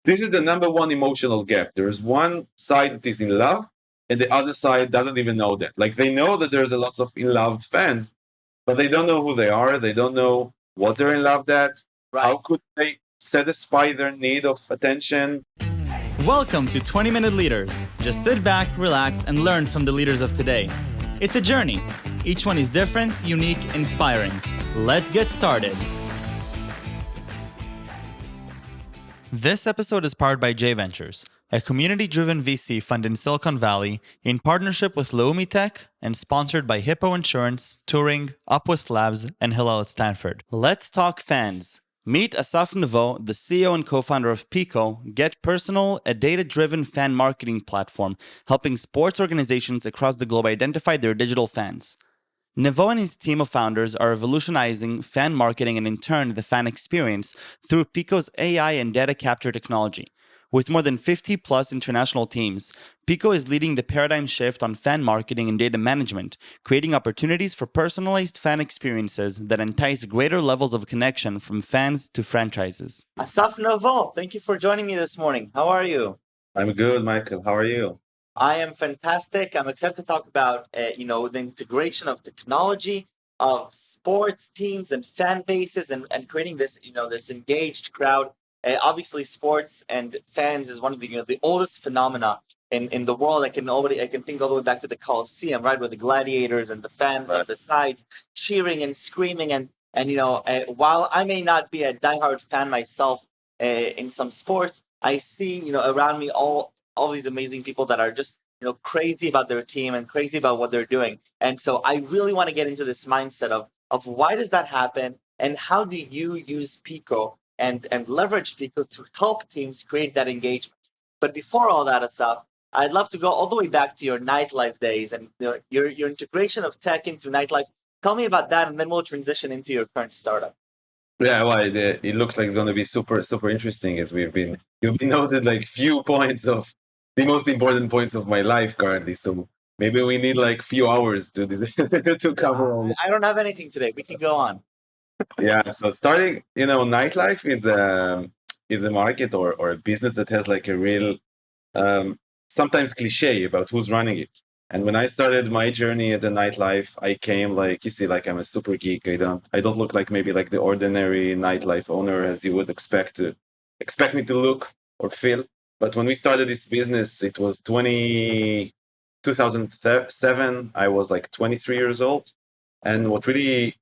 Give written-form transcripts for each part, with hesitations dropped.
This is the number one emotional gap. There is one side that is in love, and the other side doesn't even know that. Like they know that there's a lots of in loved fans, but they don't know who they are. They don't know what they're in love at. How Right. could they satisfy their need of attention? Welcome to 20-Minute Leaders. Just sit back, relax, and learn from the leaders of today. It's a journey. Each one is different, unique, inspiring. Let's get started. This episode is powered by J Ventures, a community-driven VC fund in Silicon Valley in partnership with Leumi Tech and sponsored by Hippo Insurance, Turing, Upwest Labs, and Hillel at Stanford. Let's talk fans. Meet Asaf Nevo, the CEO and co-founder of Pico, Get Personal, a data-driven fan marketing platform helping sports organizations across the globe identify their digital fans. Nevo and his team of founders are revolutionizing fan marketing and in turn the fan experience through Pico's AI and data capture technology. With more than 50 plus international teams, Pico is leading the paradigm shift on fan marketing and data management, creating opportunities for personalized fan experiences that entice greater levels of connection from fans to franchises. Asaf Nevo, thank you for joining me this morning. How are you? I'm good, Michael. How are you? I am fantastic. I'm excited to talk about, the integration of technology, of sports teams and fan bases, and creating this, this engaged crowd. Obviously, sports and fans is one of the, the oldest phenomena in the world. I can think all the way back to the Colosseum, right, with the gladiators and the fans on the sides cheering and screaming. While I may not be a diehard fan myself in some sports, I see, around me all these amazing people that are just crazy about their team and crazy about what they're doing. And so I really want to get into this mindset of why does that happen and how do you use Pico and leverage Pico to help teams create that engagement. But before all that, Asaf, I'd love to go all the way back to your nightlife days and your integration of tech into nightlife. Tell me about that, and then we'll transition into your current startup. Yeah, well, it looks like it's going to be super interesting as you've been noted like few points of the most important points of my life currently. So maybe we need like few hours to to cover all. I don't have anything today. We can go on. Yeah, so starting, nightlife is a market or a business that has like a real sometimes cliche about who's running it. And when I started my journey at the nightlife, I came like you see, like I'm a super geek. I don't look like maybe like the ordinary nightlife owner as you would expect me to look or feel. But when we started this business, it was 2007. I was like 23 years old. And what really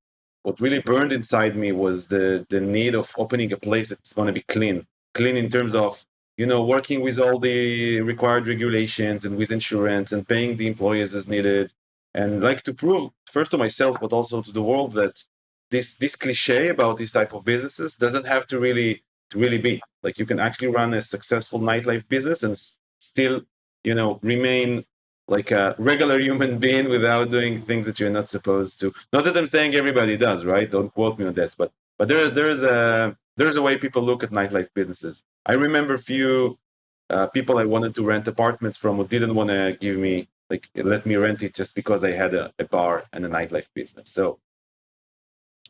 burned inside me was the need of opening a place that's going to be clean in terms of working with all the required regulations and with insurance and paying the employees as needed, and like to prove first to myself but also to the world that this cliche about these type of businesses doesn't have to really be like you can actually run a successful nightlife business and still remain like a regular human being without doing things that you're not supposed to. Not that I'm saying everybody does, right? Don't quote me on this, but there's a way people look at nightlife businesses. I remember a few people I wanted to rent apartments from who didn't want to give me let me rent it just because I had a bar and a nightlife business. So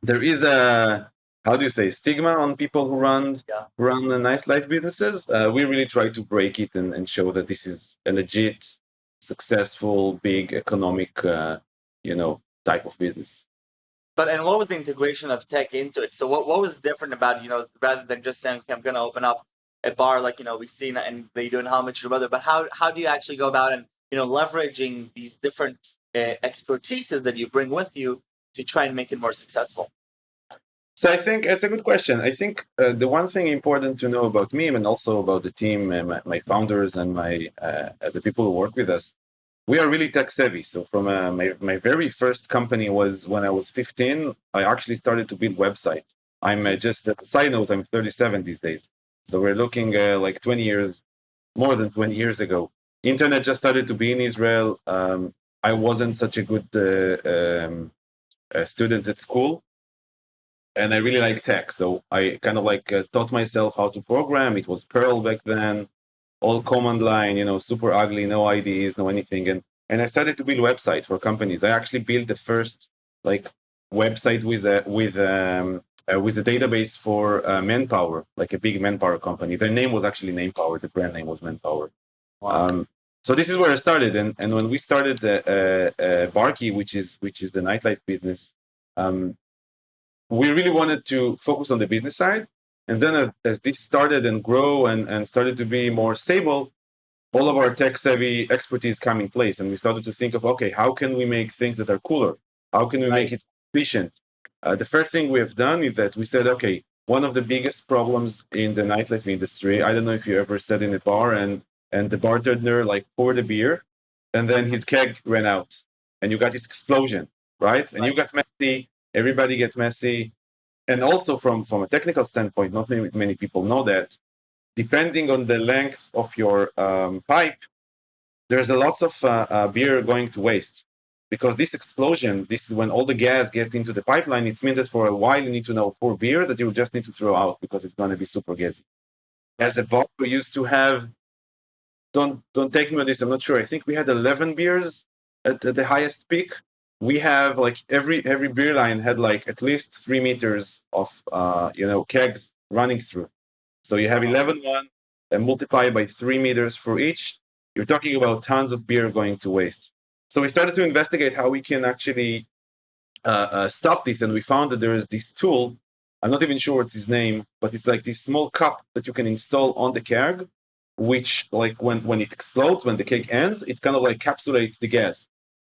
there is a, how do you say, stigma on people who run the nightlife businesses. We really try to break it and show that this is a legit, successful, big economic, type of business. And what was the integration of tech into it? So what was different about, rather than just saying, okay, I'm going to open up a bar like, we've seen and they do in How Much Your Brother, but how do you actually go about and, leveraging these different expertises that you bring with you to try and make it more successful? So I think it's a good question. I think the one thing important to know about me and also about the team, my founders and the people who work with us, we are really tech savvy. So from my very first company was when I was 15. I actually started to build website. I'm just as a side note, I'm 37 these days. So we're looking like 20 years, more than 20 years ago. Internet just started to be in Israel. I wasn't such a good student at school, and I really like tech. So I kind of like taught myself how to program. It was Perl back then, all command line, super ugly, no IDEs, no anything. And I started to build websites for companies. I actually built the first like website with with a database for manpower, like a big manpower company. Their name was actually Namepower. The brand name was Manpower. Wow. So this is where I started, and when we started Barkey, which is the nightlife business, we really wanted to focus on the business side. And then as this started and grow and started to be more stable, all of our tech savvy expertise come in place, and we started to think of, okay, how can we make things that are cooler? How can we make it efficient? The first thing we have done is that we said, okay, one of the biggest problems in the nightlife industry, I don't know if you ever sat in a bar and the bartender like poured a beer and then his keg ran out and you got this explosion, right? And you got messy, everybody gets messy. And also from a technical standpoint, not many people know that, depending on the length of your pipe, there's a lots of beer going to waste. Because this explosion, this is when all the gas gets into the pipeline, it's means that for a while you need to now pour beer that you just need to throw out because it's going to be super gassy. As a bar, we used to have, don't take me on this, I'm not sure. I think we had 11 beers at the highest peak. We have like every beer line had like at least 3 meters of kegs running through. So you have 11 one and multiply by 3 meters for each. You're talking about tons of beer going to waste. So we started to investigate how we can actually stop this, and we found that there is this tool. I'm not even sure what's his name, but it's like this small cup that you can install on the keg, which like when it explodes, when the keg ends, it kind of like encapsulates the gas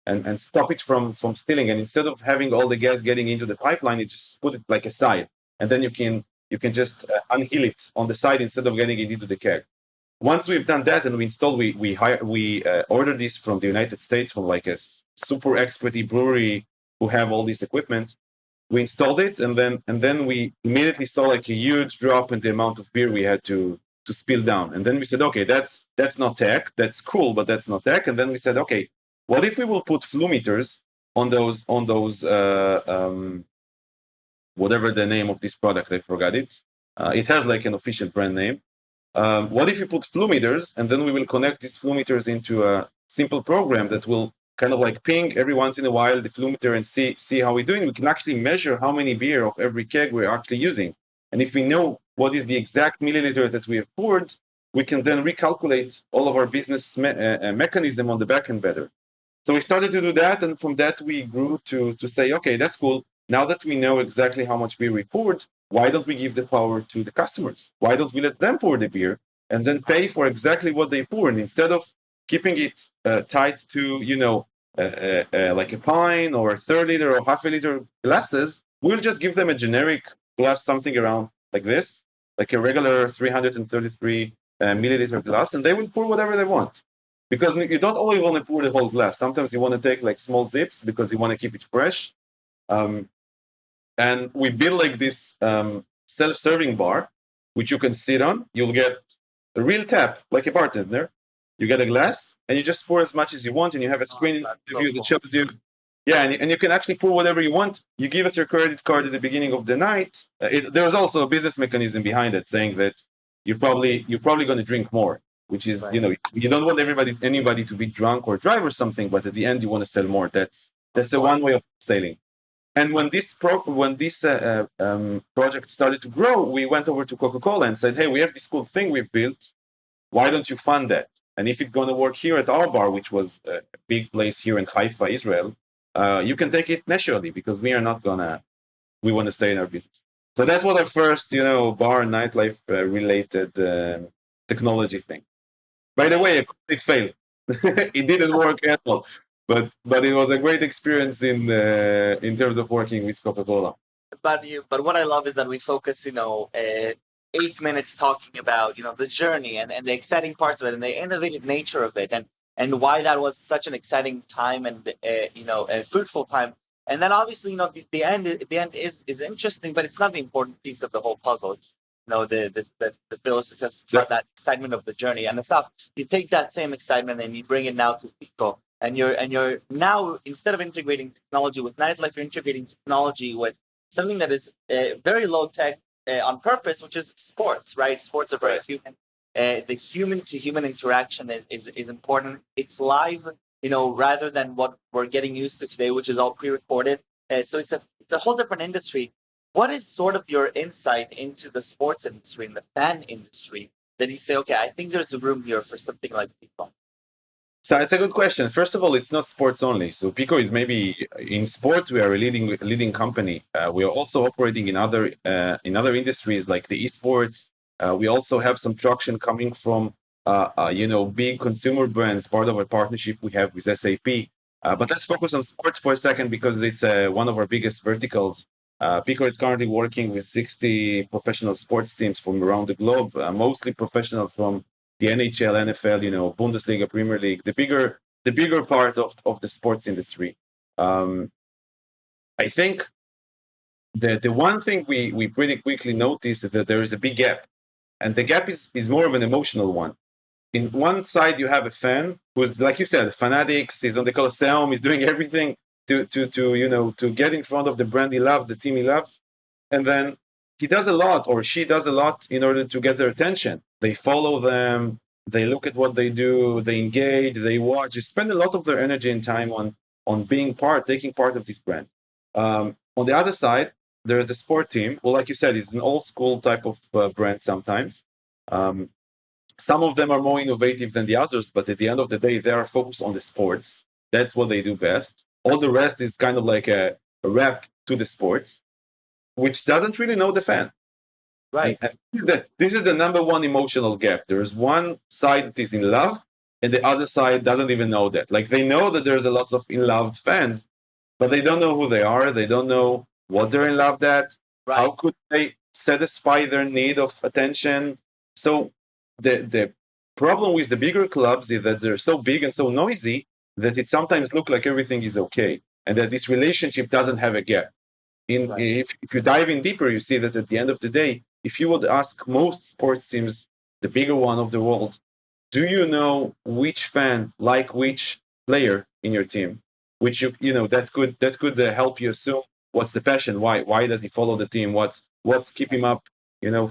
and stop it from stealing. And instead of having all the gas getting into the pipeline, it just put it like aside, and then you can just unheal it on the side instead of getting it into the keg. Once we've done that and we installed, we ordered this from the United States from like a super experty brewery who have all this equipment. We installed it, and then we immediately saw like a huge drop in the amount of beer we had to spill down. And then we said, okay, that's not tech. That's cool, but that's not tech. And then we said, okay, what if we will put flow meters on those whatever the name of this product, I forgot it. It has like an official brand name. What if you put flow meters, and then we will connect these flow meters into a simple program that will kind of like ping every once in a while the flow meter and see how we're doing. We can actually measure how many beer of every keg we're actually using. And if we know what is the exact milliliter that we have poured, we can then recalculate all of our business mechanism on the back end better. So we started to do that, and from that we grew to say, okay, that's cool. Now that we know exactly how much beer we poured, why don't we give the power to the customers? Why don't we let them pour the beer and then pay for exactly what they pour? And instead of keeping it tied to, like a pint or a 3 liter or half a liter glasses, we'll just give them a generic glass, something around like this, like a regular 333 milliliter glass, and they will pour whatever they want. Because you don't always want to pour the whole glass. Sometimes you want to take like small zips because you want to keep it fresh. And we build like this self-serving bar, which you can sit on. You'll get a real tap, like a bartender. You get a glass, and you just pour as much as you want, and you have a screen in front of you that shows you. Yeah, and you can actually pour whatever you want. You give us your credit card at the beginning of the night. There's also a business mechanism behind it, saying that you're probably going to drink more, which is you don't want anybody to be drunk or drive or something, but at the end you want to sell more. That's a one way of selling. And when this project started to grow, we went over to Coca-Cola and said, hey, we have this cool thing we've built. Why don't you fund that? And if it's going to work here at our bar, which was a big place here in Haifa, Israel, you can take it nationally, because we want to stay in our business. So that's what our first, bar and nightlife related technology thing. By the way, it failed. It didn't work at all. But it was a great experience in terms of working with Coca-Cola. But what I love is that we focus, 8 minutes talking about, the journey and the exciting parts of it and the innovative nature of it, and why that was such an exciting time and a fruitful time. And then obviously, the end is interesting, but it's not the important piece of the whole puzzle. It's the feel of success. It's about that excitement of the journey. And Asaf, you take that same excitement and you bring it now to Pico. And you're now, instead of integrating technology with nightlife, you're integrating technology with something that is very low tech on purpose, which is sports, right? Sports are very human. The human to human interaction is important. It's live, rather than what we're getting used to today, which is all pre-recorded. So it's a whole different industry. what is sort of your insight into the sports industry and the fan industry that you say, okay, I think there's a room here for something like Pico? So it's a good question. First of all, it's not sports only. So Pico is maybe in sports we are a leading company. We are also operating in other industries like the esports. We also have some traction coming from big consumer brands. Part of our partnership we have with SAP. But let's focus on sports for a second because it's one of our biggest verticals. Pico is currently working with 60 professional sports teams from around the globe, mostly professional from the NHL, NFL, Bundesliga, Premier League, the bigger part of the sports industry. I think the one thing we pretty quickly noticed is that there is a big gap, and the gap is more of an emotional one. In one side, you have a fan who's, like you said, fanatics. He's on the Colosseum. He's doing everything to get in front of the brand he loves, the team he loves, and then he does a lot, or she does a lot, in order to get their attention. They follow them. They look at what they do. They engage. They watch. They spend a lot of their energy and time on taking part of this brand. On the other side, there's the sport team. Well, like you said, it's an old school type of brand sometimes. Some of them are more innovative than the others, but at the end of the day, they are focused on the sports. That's what they do best. All the rest is kind of like a wrap to the sports, which doesn't really know the fan. Right. And this is the number one emotional gap. There's one side that is in love, and the other side doesn't even know that. Like, they know that there's a lots of in love fans, but they don't know who they are. They don't know what they're in love at. Right. How could they satisfy their need of attention? So the problem with the bigger clubs is that they're so big and so noisy that it sometimes looks like everything is okay, and that this relationship doesn't have a gap. If you dive in deeper, you see that at the end of the day, if you would ask most sports teams, the bigger one of the world, do you know which fan like which player in your team? Which that could help you assume what's the passion. Why does he follow the team? What's keep him up?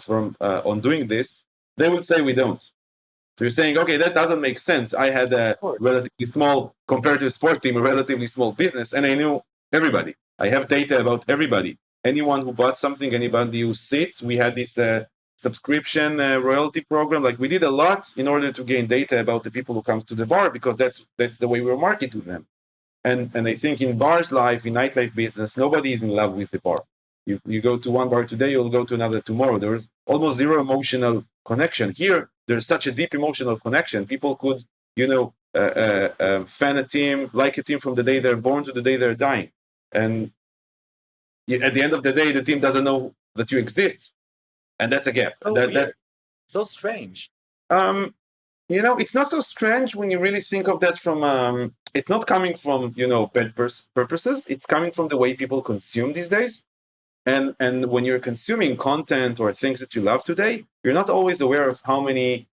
From on doing this. They would say we don't. So you're saying, okay, that doesn't make sense. I had a relatively small, compared to a sport team, a relatively small business, and I knew everybody. I have data about everybody. Anyone who bought something, anybody who sits. We had this subscription royalty program. Like, we did a lot in order to gain data about the people who comes to the bar, because that's the way we were marketing to them. And I think in bars life, in nightlife business, nobody is in love with the bar. You go to one bar today, you'll go to another tomorrow. There's almost zero emotional connection. Here, there's such a deep emotional connection. People could, fan a team, like a team from the day they're born to the day they're dying. And at the end of the day, the team doesn't know that you exist. And that's a gap. That's so strange. It's not so strange when you really think of that from, it's not coming from, bad purposes. It's coming from the way people consume these days. And when you're consuming content or things that you love today, you're not always aware of how many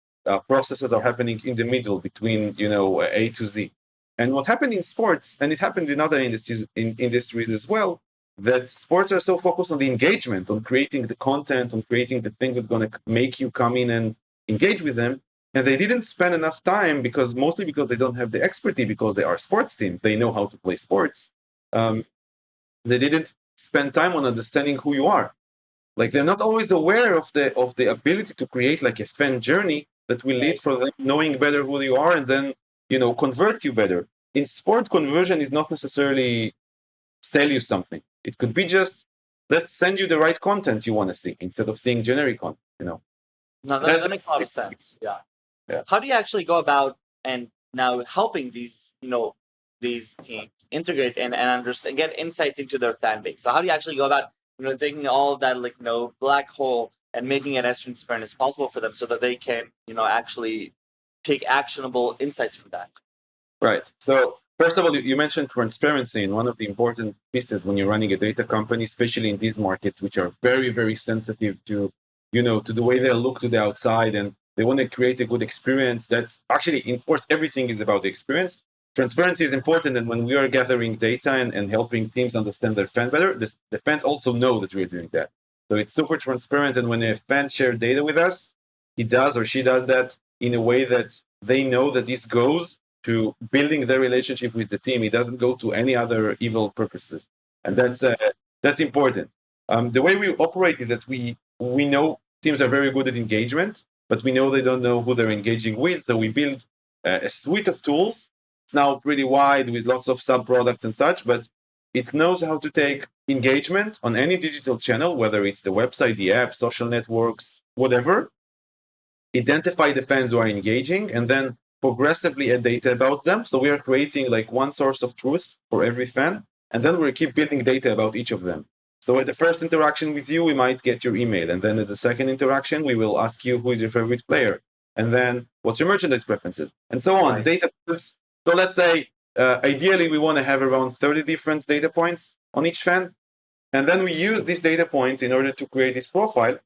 processes are happening in the middle between, A to Z. And what happened in sports, and it happens in other industries as well, that sports are so focused on the engagement, on creating the content, on creating the things that's going to make you come in and engage with them. And they didn't spend enough time mostly because they don't have the expertise, because they are a sports team. They know how to play sports. They didn't spend time on understanding who you are. Like, they're not always aware of the ability to create like a fan journey that will lead for them knowing better who you are, and then convert you better. In sport, conversion is not necessarily sell you something. It could be just, let's send you the right content you want to see instead of seeing generic content. No, that makes a lot of sense. Yeah. How do you actually go about and now helping these these teams integrate and understand, get insights into their fan base? So how do you actually go about taking all of that black hole and making it as transparent as possible for them so that they can actually take actionable insights from that? Right. So first of all, you mentioned transparency, and one of the important pieces when you're running a data company, especially in these markets, which are very, very sensitive to to the way they look to the outside, and they want to create a good experience. That's actually, in sports, everything is about the experience. Transparency is important, and when we are gathering data and helping teams understand their fan better, the fans also know that we're doing that. So it's super transparent, and when a fan shares data with us, he does or she does that in a way that they know that this goes to building their relationship with the team. It doesn't go to any other evil purposes, and that's important. The way we operate is that we know teams are very good at engagement, but we know they don't know who they're engaging with. So we build a suite of tools. It's now pretty wide with lots of sub products and such, but it knows how to take engagement on any digital channel, whether it's the website, the app, social networks, whatever, identify the fans who are engaging, and then progressively add data about them. So we are creating like one source of truth for every fan, and then we keep building data about each of them. So at the first interaction with you, we might get your email, and then at the second interaction, we will ask you who is your favorite player, and then what's your merchandise preferences, and so on. Right. The data. So let's say ideally we want to have around 30 different data points on each fan, and then we use these data points in order to create this profile,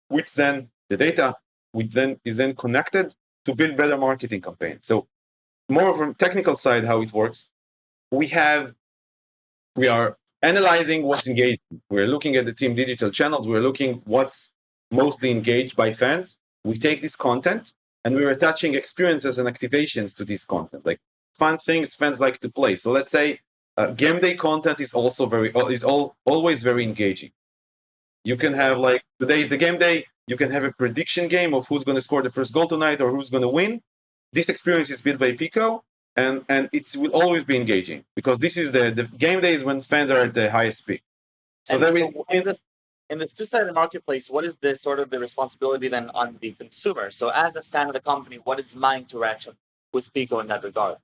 which then the data which then is then connected to build better marketing campaigns. So more from technical side, how it works, we are analyzing what's engaged. We're looking at the team digital channels. We're looking what's mostly engaged by fans. We take this content and we're attaching experiences and activations to this content, like fun things fans like to play. So let's say game day content is also always very engaging. You can have like today is the game day. You can have a prediction game of who's going to score the first goal tonight or who's going to win. This experience is built by Pico, and it will always be engaging because this is the game days when fans are at the highest peak. So, in this two-sided marketplace, what is the sort of the responsibility then on the consumer? So as a fan of the company, what is my interaction with Pico in that regard?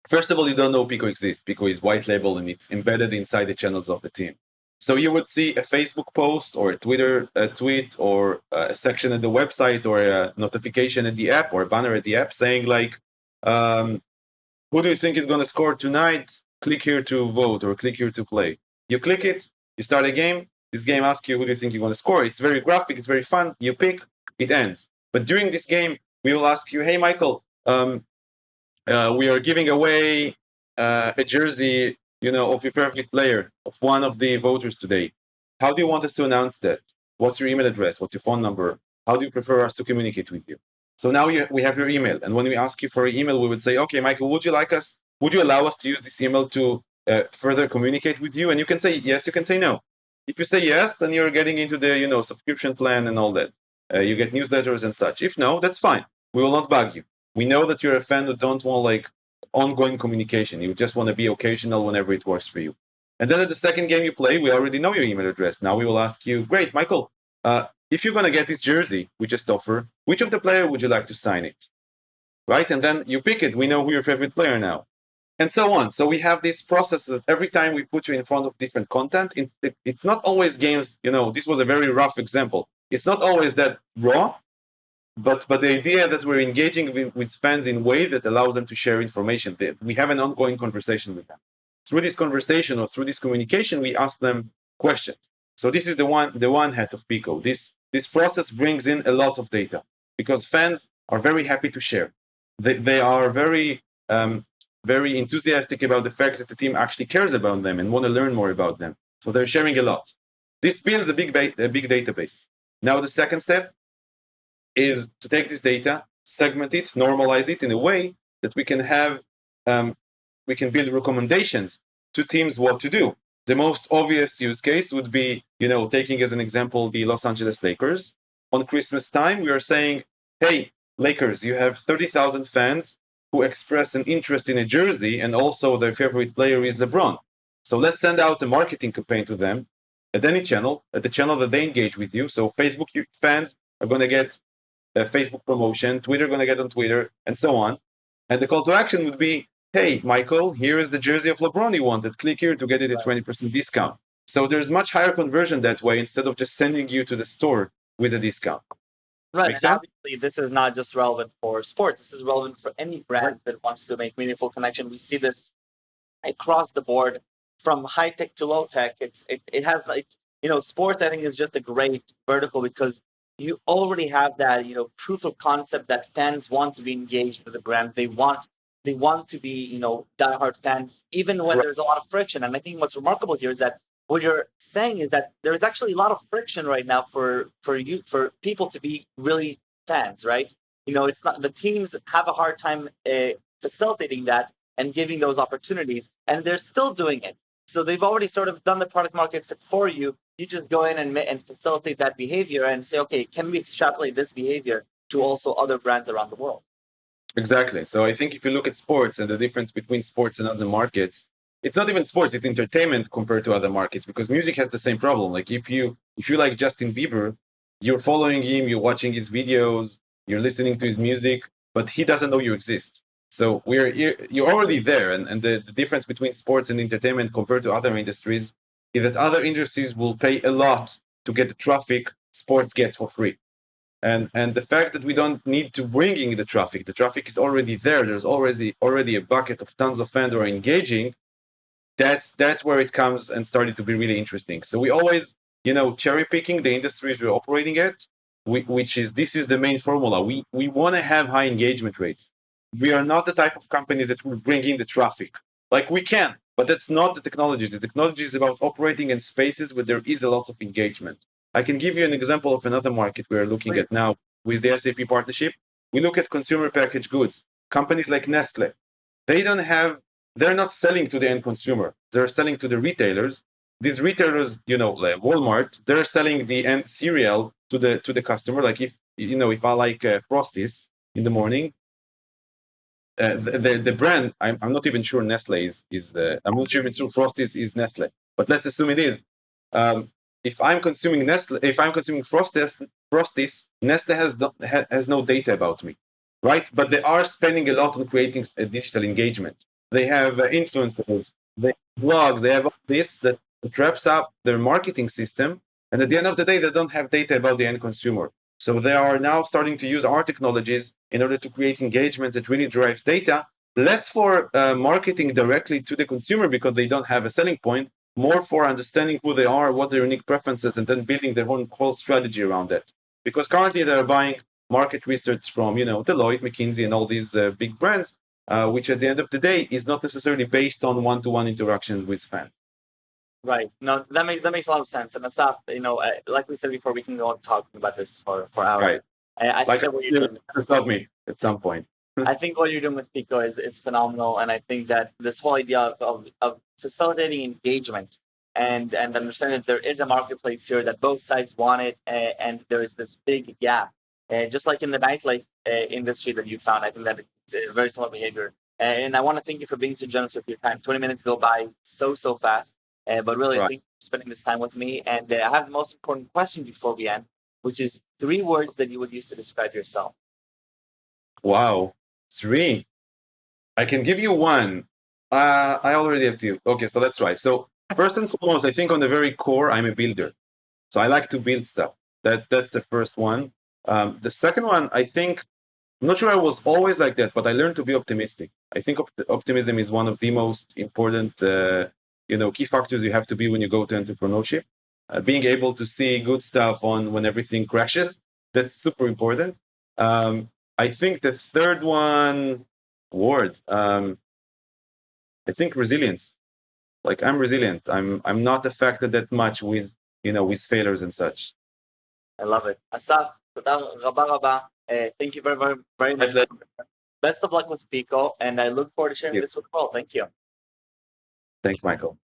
First of all, you don't know Pico exists. Pico is white label and it's embedded inside the channels of the team. So you would see a Facebook post or a Twitter tweet or a section at the website or a notification at the app or a banner at the app saying like, who do you think is going to score tonight? Click here to vote or click here to play. You click it, you start a game. This game asks you who do you think you're going to score. It's very graphic, it's very fun. You pick, it ends. But during this game, we will ask you, hey, Michael, we are giving away a jersey, of your favorite player, of one of the voters today. How do you want us to announce that? What's your email address? What's your phone number? How do you prefer us to communicate with you? So now we have your email, and when we ask you for your email, we would say, okay, Michael, would you allow us to use this email to further communicate with you? And you can say yes, you can say no. If you say yes, then you're getting into the subscription plan and all that. You get newsletters and such. If no, that's fine. We will not bug you. We know that you're a fan who don't want like ongoing communication. You just want to be occasional whenever it works for you. And then at the second game you play, we already know your email address. Now we will ask you, great, Michael, if you're going to get this jersey we just offer, which of the player would you like to sign it? Right? And then you pick it. We know who your favorite player now. And so on. So we have this process that every time we put you in front of different content, it's not always games. This was a very rough example. It's not always that raw, but the idea that we're engaging with fans in a way that allows them to share information, that we have an ongoing conversation with them. Through this conversation or through this communication, we ask them questions. So this is the one hat of Pico. This process brings in a lot of data because fans are very happy to share. They are very enthusiastic about the fact that the team actually cares about them and want to learn more about them. So they're sharing a lot. This builds a big database. Now the second step is to take this data, segment it, normalize it in a way that we can build recommendations to teams what to do. The most obvious use case would be, taking as an example the Los Angeles Lakers. On Christmas time, we are saying, hey, Lakers, you have 30,000 fans who express an interest in a jersey and also their favorite player is LeBron. So let's send out a marketing campaign to them at any channel, at the channel that they engage with you. So Facebook fans are going to get a Facebook promotion, Twitter going to get on Twitter, and so on. And the call to action would be, hey, Michael, here is the jersey of LeBron you wanted. Click here to get it at 20% discount. So there's much higher conversion that way instead of just sending you to the store with a discount. Right, and obviously this is not just relevant for sports. This is relevant for any brand that wants to make meaningful connection. We see this across the board, from high tech to low tech. It has sports. I think is just a great vertical because you already have that proof of concept that fans want to be engaged with the brand. They want to be diehard fans, even when there's a lot of friction. And I think what's remarkable here is that what you're saying is that there is actually a lot of friction right now for people to be really fans, right? It's not, the teams have a hard time facilitating that and giving those opportunities, and they're still doing it. So they've already sort of done the product market fit for you. you just go in and facilitate that behavior and say, okay, can we extrapolate this behavior to also other brands around the world? Exactly. So I think if you look at sports and the difference between sports and other markets, it's not even sports, it's entertainment compared to other markets because music has the same problem. Like if you like Justin Bieber, you're following him, you're watching his videos, you're listening to his music, but he doesn't know you exist. So you're already there. And the difference between sports and entertainment compared to other industries is that other industries will pay a lot to get the traffic sports gets for free. And the fact that we don't need to bring in the traffic is already there. There's already a bucket of tons of fans who are engaging. That's where it comes and started to be really interesting. So we always, cherry picking the industries we're operating at, which is this is the main formula. We want to have high engagement rates. We are not the type of companies that will bring in the traffic. Like we can, but that's not the technology. The technology is about operating in spaces where there is a lot of engagement. I can give you an example of another market we are looking at now with the SAP partnership. We look at consumer packaged goods. Companies like Nestle, they don't have, they're not selling to the end consumer. They're selling to the retailers. These retailers, like Walmart, they're selling the end cereal to the customer. Like if I like Frosties in the morning, the brand, I'm not even sure Nestle is I'm not sure it's true Frosties is Nestle, but let's assume it is. If I'm consuming Nestle, if I'm consuming Frosties, Nestle has no data about me, right? But they are spending a lot on creating a digital engagement. They have influencers, they have blogs, they have all this that wraps up their marketing system. And at the end of the day, they don't have data about the end consumer. So they are now starting to use our technologies in order to create engagement that really drives data, less for marketing directly to the consumer because they don't have a selling point, more for understanding who they are, what their unique preferences, and then building their own whole strategy around that. Because currently they're buying market research from, Deloitte, McKinsey, and all these big brands, which at the end of the day is not necessarily based on one-to-one interaction with fans. Right. No, that makes a lot of sense. And Asaf, like we said before, we can go on talking about this for hours. Right. I think that what you're doing, Stop me at some point. I think what you're doing with Pico is phenomenal, and I think that this whole idea of facilitating engagement and understanding that there is a marketplace here that both sides want it, and there is this big gap, just like in the nightlife industry that you found. I think that it's a very similar behavior, and I want to thank you for being so generous with your time. 20 minutes go by so fast, but really, Right. thank you for spending this time with me. And I have the most important question before we end, which is 3 words that you would use to describe yourself. Wow. 3. I can give you one. I already have 2. Okay, so let's try. So first and foremost, I think on the very core, I'm a builder. So I like to build stuff. That's the first one. The second one, I think, I'm not sure I was always like that, but I learned to be optimistic. I think optimism is one of the most important, key factors you have to be when you go to entrepreneurship. Being able to see good stuff on when everything crashes, that's super important. I think the third one, word, I think resilience. Like I'm resilient. I'm not affected that much with failures and such. I love it. Asaf, תודה רבה רבה. Thank you very much. Best of luck with Pico, and I look forward to sharing this with the world. Thank you. Thanks, Michael.